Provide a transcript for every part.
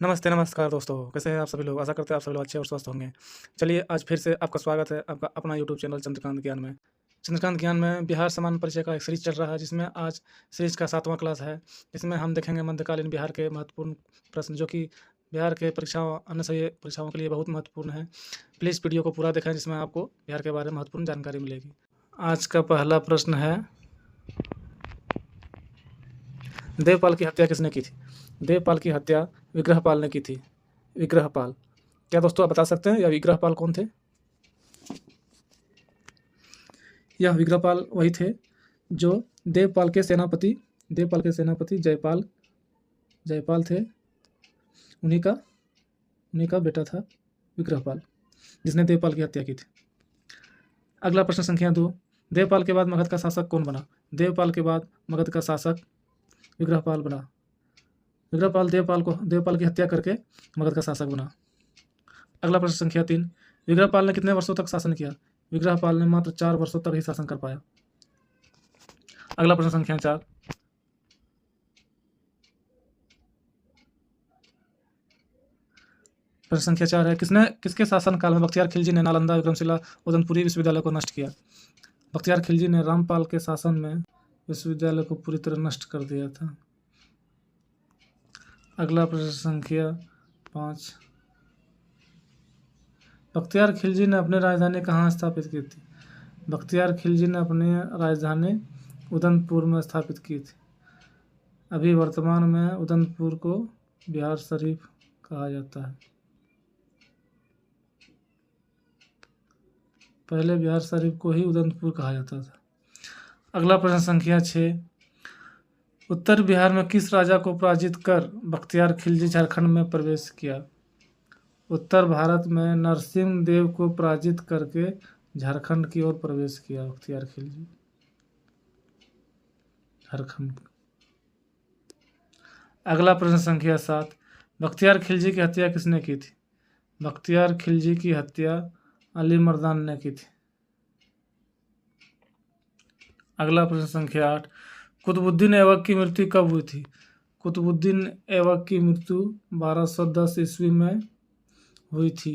नमस्ते, नमस्कार दोस्तों, कैसे हैं आप सभी लोग? आशा करते हैं आप सभी लोग अच्छे और स्वस्थ होंगे। चलिए आज फिर से आपका स्वागत है आपका अपना यूट्यूब चैनल चंद्रकांत ज्ञान में। चंद्रकांत ज्ञान में बिहार सामान्य परिचय का एक सीरीज़ चल रहा है जिसमें आज सीरीज़ का 7वां क्लास है। इसमें हम देखेंगे मध्यकालीन बिहार के महत्वपूर्ण प्रश्न जो कि बिहार के परीक्षाओं अन्य सभी परीक्षाओं के लिए बहुत महत्वपूर्ण है। प्लीज़ वीडियो को पूरा देखें जिसमें आपको बिहार के बारे में महत्वपूर्ण जानकारी मिलेगी। आज का पहला प्रश्न है, देवपाल की हत्या किसने की थी? देवपाल की हत्या विग्रहपाल ने की थी। विग्रहपाल, क्या दोस्तों आप बता सकते हैं यह विग्रहपाल कौन थे? यह विग्रहपाल वही थे जो देवपाल के सेनापति जयपाल थे। उन्हीं का बेटा था विग्रहपाल, जिसने देवपाल की हत्या की थी। अगला प्रश्न संख्या 2, देवपाल के बाद मगध का शासक कौन बना? देवपाल के बाद मगध का शासक विग्रहपाल बना। विग्रहपाल देवपाल की हत्या करके मगध का शासक बना। अगला प्रश्न संख्या 3, विग्रहपाल ने कितने वर्षों तक शासन किया? विग्रहपाल ने मात्र 4 वर्षों तक ही शासन कर पाया। अगला प्रश्न संख्या 4, प्रश्न संख्या 4 है, किसके शासन काल में बख्तियार खिलजी ने नालंदा, विक्रमशिला, उदयपुरी विश्वविद्यालय को नष्ट किया? बख्तियार खिलजी ने रामपाल के शासन में विश्वविद्यालय को पूरी तरह नष्ट कर दिया था। अगला प्रश्न संख्या 5, बख्तियार खिलजी ने अपनी राजधानी कहाँ स्थापित की थी? बख्तियार खिलजी ने अपनी राजधानी उदयपुर में स्थापित की थी। अभी वर्तमान में उदयपुर को बिहार शरीफ कहा जाता है। पहले बिहार शरीफ को ही उदयपुर कहा जाता था। अगला प्रश्न संख्या 6, उत्तर बिहार में किस राजा को पराजित कर बख्तियार खिलजी झारखंड में प्रवेश किया? उत्तर भारत में नरसिंह देव को पराजित करके झारखंड की ओर प्रवेश किया बख्तियार खिलजी झारखंड। अगला प्रश्न संख्या 7, बख्तियार खिलजी की हत्या किसने की थी? बख्तियार खिलजी की हत्या अली मर्दान ने की थी। अगला प्रश्न संख्या 8, कुतुबुद्दीन ऐबक की मृत्यु कब हुई थी? कुतुबुद्दीन ऐबक की मृत्यु 1210 ईस्वी में हुई थी।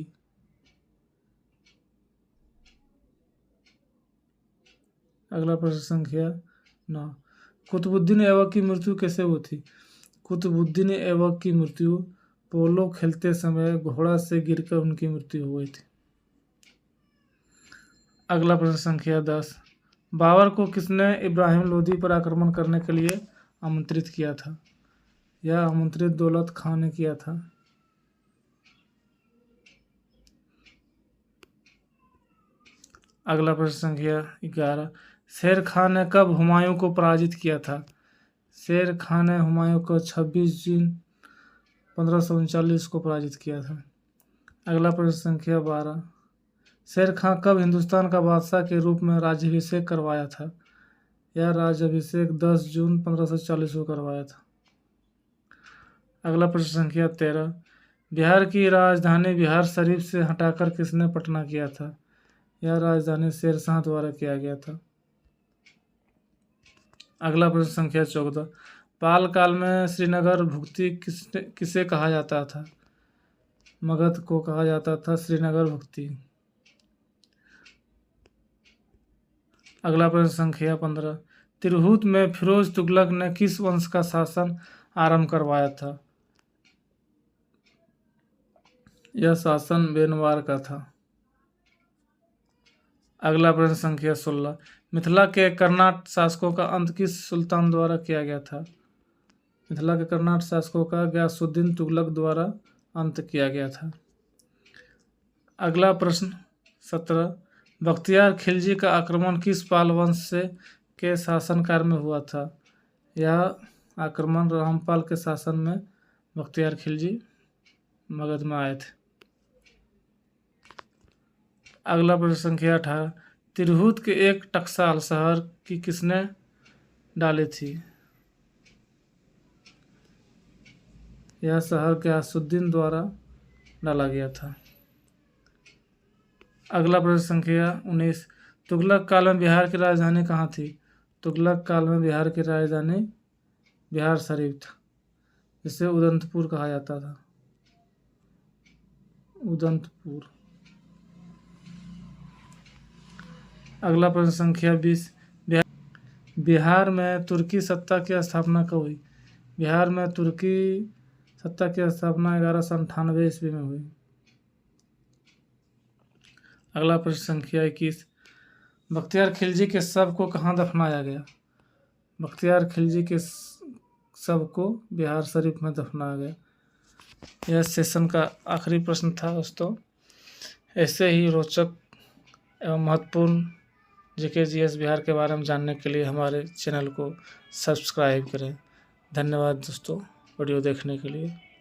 अगला प्रश्न संख्या 9, कुतुबुद्दीन ऐबक की मृत्यु कैसे हुई थी? कुतुबुद्दीन ऐबक की मृत्यु पोलो खेलते समय घोड़ा से गिरकर उनकी मृत्यु हो गई थी। अगला प्रश्न संख्या 10, बाबर को किसने इब्राहिम लोदी पर आक्रमण करने के लिए आमंत्रित किया था? यह आमंत्रित दौलत खां ने किया था। अगला प्रश्न संख्या 11, शेर खान ने कब हुमायूं को पराजित किया था? शेर खान ने हुमायूं को 26 जून 1539 को पराजित किया था। अगला प्रश्न संख्या 12, शेर खान कब हिंदुस्तान का बादशाह के रूप में राज्याभिषेक करवाया था? यह राज्याभिषेक 10 जून 1540 को करवाया था। अगला प्रश्न संख्या 13, बिहार की राजधानी बिहार शरीफ से हटाकर किसने पटना किया था? यह राजधानी शेरशाह द्वारा किया गया था। अगला प्रश्न संख्या 14, पाल काल में श्रीनगर भुक्ति किसे कहा जाता था? मगध को कहा जाता था श्रीनगर भुक्ति। अगला प्रश्न संख्या 15, तिरहुत में फिरोज तुगलक ने किस वंश का शासन आरंभ करवाया था? यह शासन बेनवार का था। अगला प्रश्न संख्या 16, मिथिला के कर्नाट शासकों का अंत किस सुल्तान द्वारा किया गया था? मिथिला के कर्नाट शासकों का गयासुद्दीन तुगलक द्वारा अंत किया गया था। अगला प्रश्न 17, बख्तियार खिलजी का आक्रमण किस पाल वंश के शासनकाल में हुआ था? यह आक्रमण रामपाल के शासन में बख्तियार खिलजी मगध में आए थे। अगला प्रश्न संख्या 18, तिरहुत के एक टकसाल शहर की किसने डाली थी? यह शहर गयासुद्दीन द्वारा डाला गया था। अगला प्रश्न संख्या 19, तुगलक काल में बिहार की राजधानी कहाँ थी? तुगलक काल में बिहार की राजधानी बिहार शरीफ था, जिसे उदयपुर कहा जाता था। उदंतपुर। अगला प्रश्न संख्या 20, बिहार में तुर्की सत्ता की स्थापना कब हुई? बिहार में तुर्की सत्ता की स्थापना 1198 ईस्वी में हुई। अगला प्रश्न संख्या 21, बख्तियार खिलजी के शव को कहाँ दफनाया गया? बख्तियार खिलजी के शव को बिहार शरीफ में दफनाया गया। यह सेशन का आखिरी प्रश्न था दोस्तों। ऐसे ही रोचक एवं महत्वपूर्ण जीके जीएस बिहार के बारे में जानने के लिए हमारे चैनल को सब्सक्राइब करें। धन्यवाद दोस्तों वीडियो देखने के लिए।